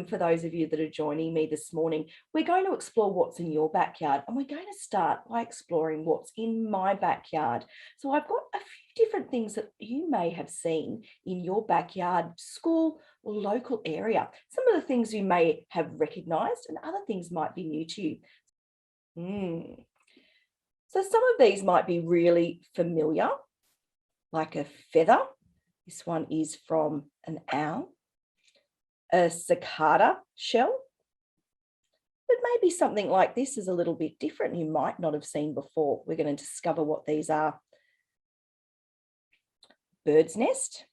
for those of you that are joining me this morning. We're going to explore what's in your backyard, and we're going to start by exploring what's in my backyard. So I've got a few different things that you may have seen in your backyard, school or local area. Some of the things you may have recognized and other things might be new to you. So some of these might be really familiar, like a feather. This one is from an owl. A cicada shell. But maybe something like this is a little bit different. You might not have seen before. We're going to discover what these are. Bird's nest.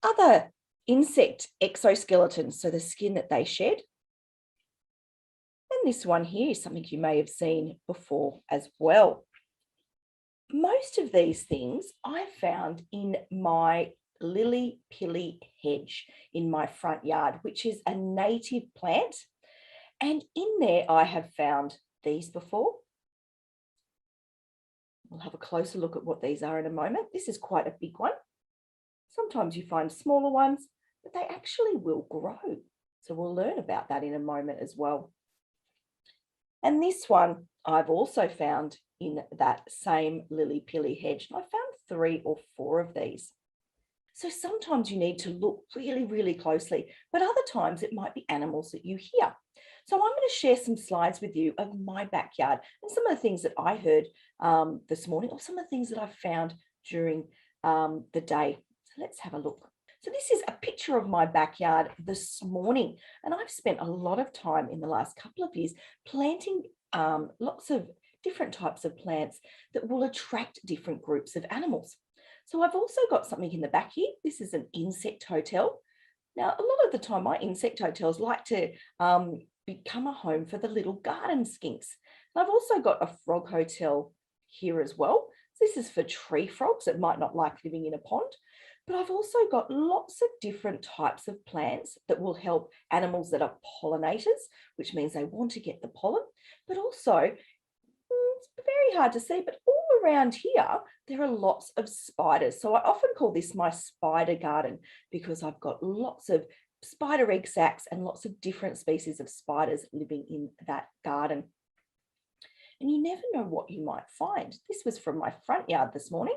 Other insect exoskeletons, so the skin that they shed. And this one here is something you may have seen before as well. Most of these things I found in my lily-pilly hedge in my front yard, which is a native plant. And in there I have found these before. We'll have a closer look at what these are in a moment. This is quite a big one. Sometimes you find smaller ones, but they actually will grow. So we'll learn about that in a moment as well. And this one I've also found in that same lily-pilly hedge. I found 3 or 4 of these. So sometimes you need to look really, really closely, but other times it might be animals that you hear. So I'm going to share some slides with you of my backyard and some of the things that I heard this morning, or some of the things that I've found during the day. So let's have a look. So this is a picture of my backyard this morning, and I've spent a lot of time in the last couple of years planting lots of different types of plants that will attract different groups of animals. So I've also got something in the back here. This is an insect hotel. Now, a lot of the time, my insect hotels like to become a home for the little garden skinks. And I've also got a frog hotel here as well. This is for tree frogs that might not like living in a pond. But I've also got lots of different types of plants that will help animals that are pollinators, which means they want to get the pollen, but also, it's very hard to see, but all around here, there are lots of spiders. So I often call this my spider garden because I've got lots of spider egg sacs and lots of different species of spiders living in that garden. And you never know what you might find. This was from my front yard this morning.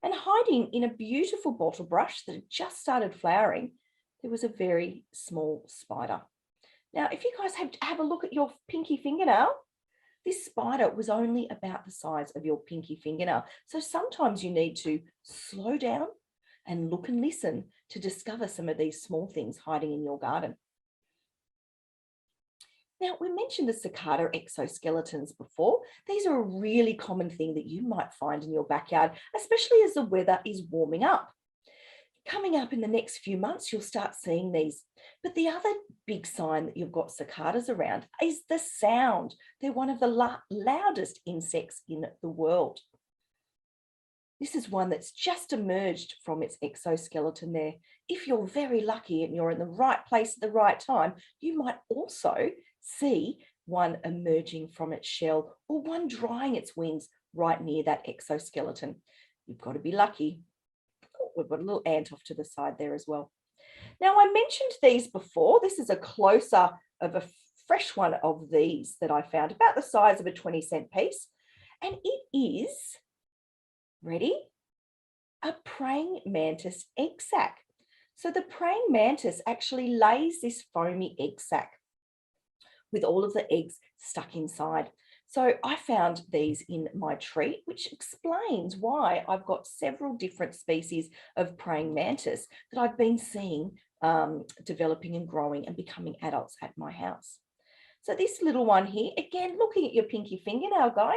And hiding in a beautiful bottle brush that had just started flowering, there was a very small spider. Now, if you guys have a look at your pinky fingernail, this spider was only about the size of your pinky fingernail. So sometimes you need to slow down and look and listen to discover some of these small things hiding in your garden. Now, we mentioned the cicada exoskeletons before. These are a really common thing that you might find in your backyard, especially as the weather is warming up. Coming up in the next few months, you'll start seeing these. But the other big sign that you've got cicadas around is the sound. They're one of the loudest insects in the world. This is one that's just emerged from its exoskeleton there. If you're very lucky and you're in the right place at the right time, you might also see one emerging from its shell or one drying its wings right near that exoskeleton. You've got to be lucky. Oh, we've got a little ant off to the side there as well. Now, I mentioned these before. This is a close-up of a fresh one of these that I found, about the size of a 20-cent piece. And it is, ready? A praying mantis egg sac. So the praying mantis actually lays this foamy egg sac with all of the eggs stuck inside. So I found these in my tree, which explains why I've got several different species of praying mantis that I've been seeing developing and growing and becoming adults at my house. So this little one here, again, looking at your pinky fingernail, guys,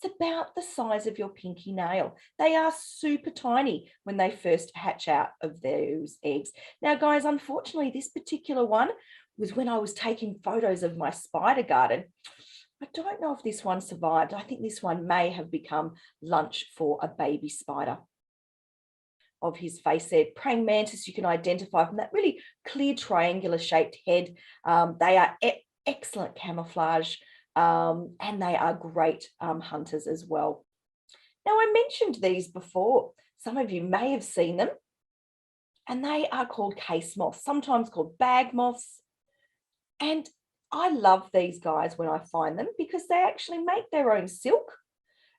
it's about the size of your pinky nail. They are super tiny when they first hatch out of those eggs. Now, guys, unfortunately, this particular one was when I was taking photos of my spider garden. I don't know if this one survived. I think this one may have become lunch for a baby spider. Of his face there, praying mantis, you can identify from that really clear triangular shaped head. They are excellent camouflage and they are great hunters as well. Now, I mentioned these before. Some of you may have seen them. and they are called case moths, sometimes called bag moths. And I love these guys when I find them because they actually make their own silk,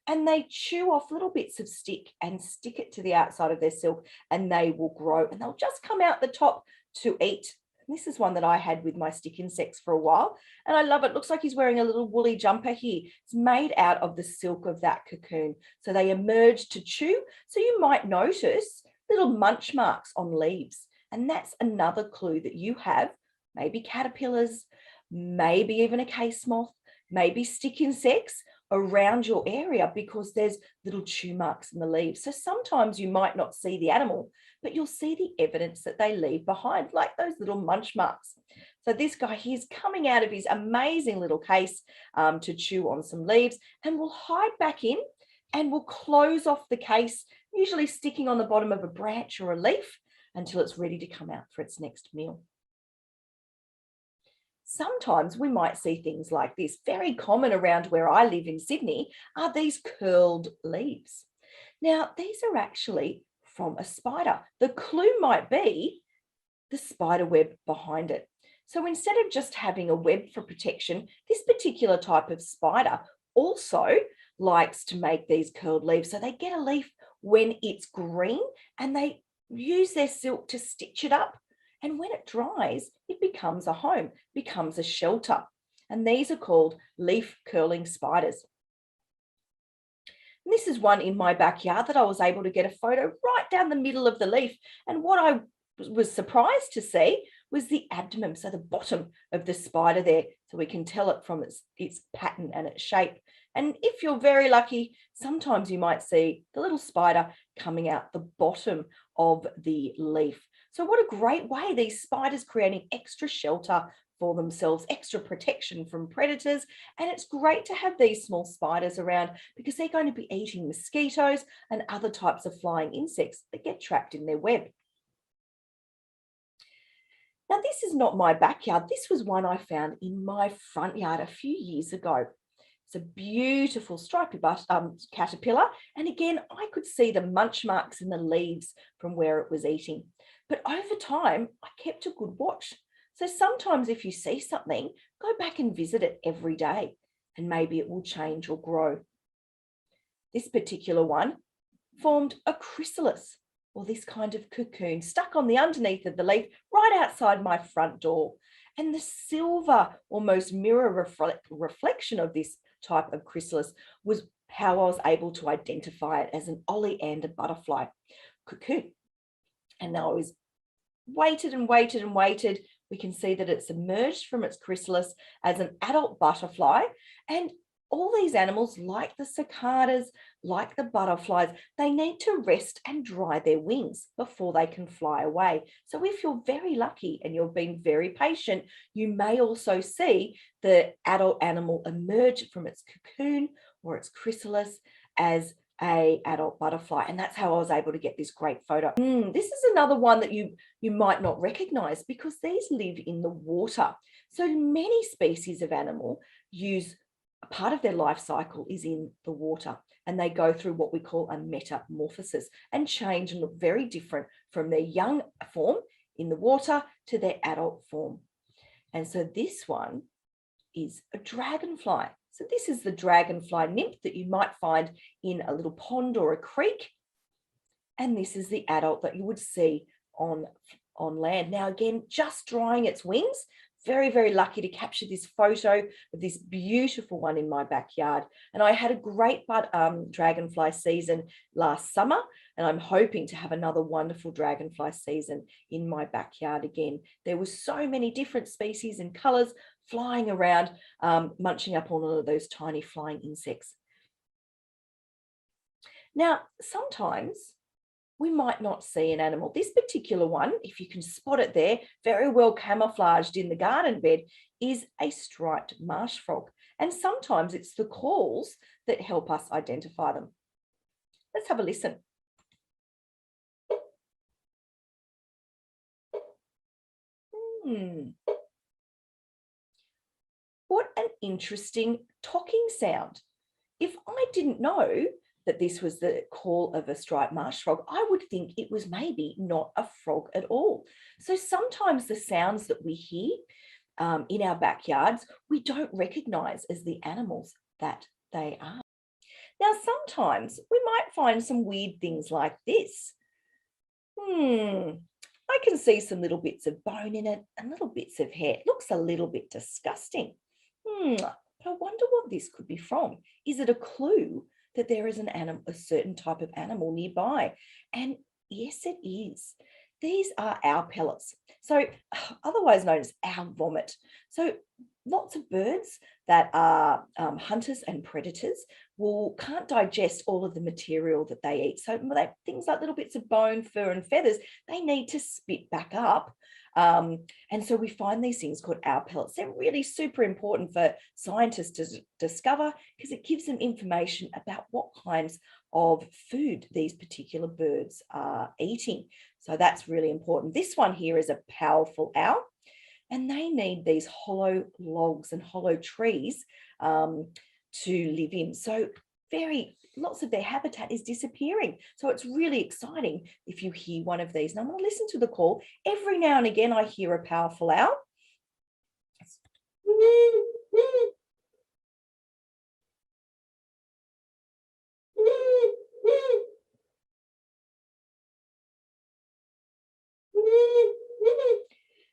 and they chew off little bits of stick and stick it to the outside of their silk, and they will grow and they'll just come out the top to eat. And this is one that I had with my stick insects for a while, and I love it. Looks like he's wearing a little woolly jumper here. It's made out of the silk of that cocoon. So they emerge to chew. So you might notice little munch marks on leaves. And that's another clue that you have maybe caterpillars, maybe even a case moth, maybe stick insects around your area, because there's little chew marks in the leaves. So sometimes you might not see the animal, but you'll see the evidence that they leave behind, like those little munch marks. So this guy, he's coming out of his amazing little case to chew on some leaves, and will hide back in and will close off the case, usually sticking on the bottom of a branch or a leaf until it's ready to come out for its next meal. Sometimes we might see things like this. Very common around where I live in Sydney are these curled leaves. Now, these are actually from a spider. The clue might be the spider web behind it. So instead of just having a web for protection, this particular type of spider also likes to make these curled leaves. So they get a leaf when it's green and they use their silk to stitch it up. And when it dries, it becomes a home, becomes a shelter. And these are called leaf curling spiders. And this is one in my backyard that I was able to get a photo right down the middle of the leaf. And what I was surprised to see was the abdomen, so the bottom of the spider there. So we can tell it from its pattern and its shape. And if you're very lucky, sometimes you might see the little spider coming out the bottom of the leaf. So what a great way, these spiders creating extra shelter for themselves, extra protection from predators. And it's great to have these small spiders around because they're going to be eating mosquitoes and other types of flying insects that get trapped in their web. Now, this is not my backyard. This was one I found in my front yard a few years ago. It's a beautiful stripy caterpillar. And again, I could see the munch marks in the leaves from where it was eating. But over time, I kept a good watch. So sometimes if you see something, go back and visit it every day, and maybe it will change or grow. This particular one formed a chrysalis, or this kind of cocoon, stuck on the underneath of the leaf right outside my front door. And the silver, almost mirror reflection of this type of chrysalis was how I was able to identify it as an oleander butterfly cocoon. And now I was waited and waited and waited. We can see that it's emerged from its chrysalis as an adult butterfly. And all these animals, like the cicadas, like the butterflies, they need to rest and dry their wings before they can fly away. So if you're very lucky and you've been very patient, you may also see the adult animal emerge from its cocoon or its chrysalis as an adult butterfly. And that's how I was able to get this great photo. This is another one that you might not recognize because these live in the water. So many species of animal use a part of their life cycle is in the water, and they go through what we call a metamorphosis and change and look very different from their young form in the water to their adult form. And so this one is a dragonfly. So this is the dragonfly nymph that you might find in a little pond or a creek. And this is the adult that you would see on land. Now, again, just drying its wings. Very, very lucky to capture this photo of this beautiful one in my backyard. And I had a great dragonfly season last summer, and I'm hoping to have another wonderful dragonfly season in my backyard again. There were so many different species and colors flying around, munching up on all of those tiny flying insects. Now, sometimes we might not see an animal. This particular one, if you can spot it there, very well camouflaged in the garden bed, is a striped marsh frog. And sometimes it's the calls that help us identify them. Let's have a listen. What an interesting talking sound. If I didn't know that this was the call of a striped marsh frog, I would think it was maybe not a frog at all. So sometimes the sounds that we hear in our backyards, we don't recognize as the animals that they are. Now, sometimes we might find some weird things like this. I can see some little bits of bone in it and little bits of hair. It looks a little bit disgusting. But I wonder what this could be from. Is it a clue that there is a certain type of animal nearby? And yes, it is. These are owl pellets, so otherwise known as owl vomit. So lots of birds that are hunters and predators can't digest all of the material that they eat. So things like little bits of bone, fur, and feathers, they need to spit back up. And so we find these things called owl pellets. They're really super important for scientists to discover because it gives them information about what kinds of food these particular birds are eating. So that's really important. This one here is a powerful owl, and they need these hollow logs and hollow trees to live in. So lots of their habitat is disappearing. So it's really exciting if you hear one of these. And I'm going to listen to the call. Every now and again, I hear a powerful owl.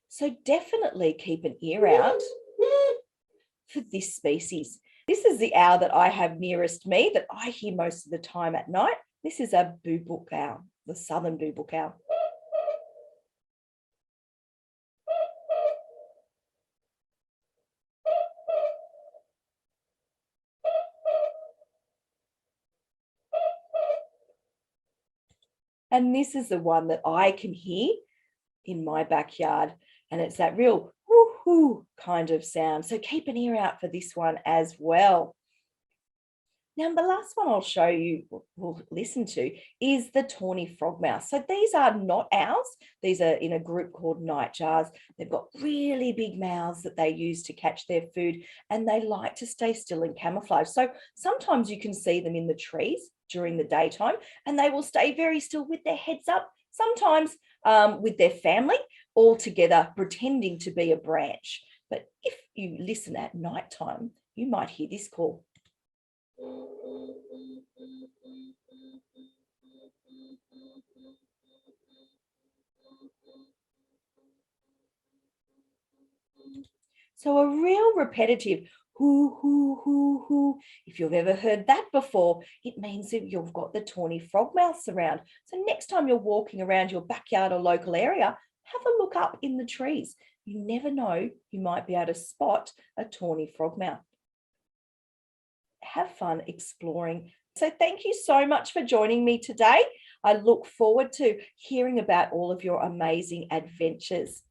So definitely keep an ear out for this species. This is the owl that I have nearest me that I hear most of the time at night. This is a boobook owl, the southern boobook owl. And this is the one that I can hear in my backyard. And it's that real whoo-hoo kind of sound. So keep an ear out for this one as well. Now, the last one I'll show you, we'll listen to, is the tawny frogmouse. So these are not owls. These are in a group called nightjars. They've got really big mouths that they use to catch their food, and they like to stay still and camouflage. So sometimes you can see them in the trees during the daytime, and they will stay very still with their heads up, sometimes with their family all together, pretending to be a branch. But if you listen at nighttime, you might hear this call. So a real repetitive hoo, hoo, hoo, hoo. If you've ever heard that before, it means that you've got the tawny frogmouse around. So next time you're walking around your backyard or local area, have a look up in the trees. You never know, you might be able to spot a tawny frogmouse. Have fun exploring. So thank you so much for joining me today. I look forward to hearing about all of your amazing adventures.